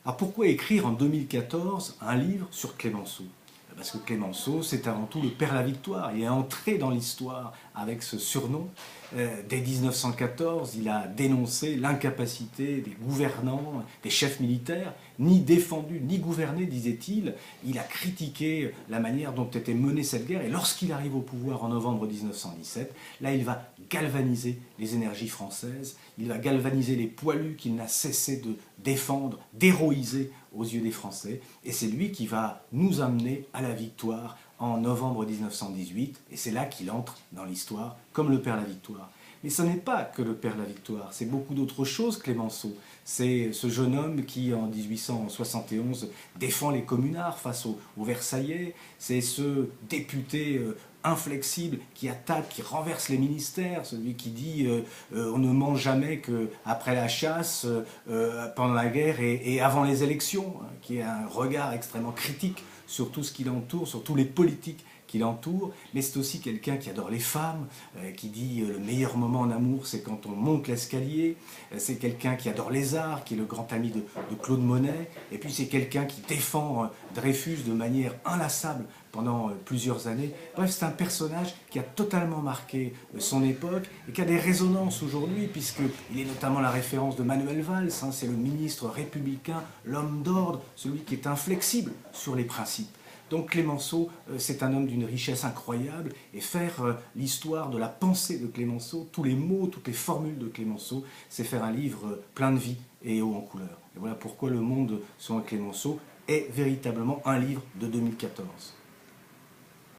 Alors pourquoi écrire en 2014 un livre sur Clémenceau? Parce que Clémenceau, c'est avant tout le père de la victoire. Il est entré dans l'histoire avec ce surnom. Dès 1914, il a dénoncé l'incapacité des gouvernants, des chefs militaires, ni défendu, ni gouverné, disait-il. Il a critiqué la manière dont était menée cette guerre. Et lorsqu'il arrive au pouvoir en novembre 1917, là, il va galvaniser les énergies françaises. Il va galvaniser les poilus qu'il n'a cessé de défendre, d'héroïser aux yeux des Français. Et c'est lui qui va nous amener à la victoire en novembre 1918. Et c'est là qu'il entre dans l'histoire comme le père de la victoire. Mais ce n'est pas que le père de la victoire, c'est beaucoup d'autres choses, Clémenceau. C'est ce jeune homme qui, en 1871, défend les communards face aux Versaillais. C'est ce député inflexible qui attaque, qui renverse les ministères, celui qui dit on ne ment jamais qu'après la chasse, pendant la guerre et avant les élections, hein, qui a un regard extrêmement critique sur tout ce qui l'entoure, sur tous les politiques qui l'entourent, mais c'est aussi quelqu'un qui adore les femmes, qui dit le meilleur moment en amour c'est quand on monte l'escalier, c'est quelqu'un qui adore les arts, qui est le grand ami de Claude Monet, et puis c'est quelqu'un qui défend Dreyfus de manière inlassable pendant plusieurs années. Bref, c'est un personnage qui a totalement marqué son époque et qui a des résonances aujourd'hui, puisqu'il est notamment la référence de Manuel Valls, hein, c'est le ministre républicain, l'homme d'ordre, celui qui est inflexible sur les principes. Donc Clémenceau, c'est un homme d'une richesse incroyable, et faire l'histoire de la pensée de Clémenceau, tous les mots, toutes les formules de Clémenceau, c'est faire un livre plein de vie et haut en couleur. Et voilà pourquoi Le Monde selon Clémenceau est véritablement un livre de 2014.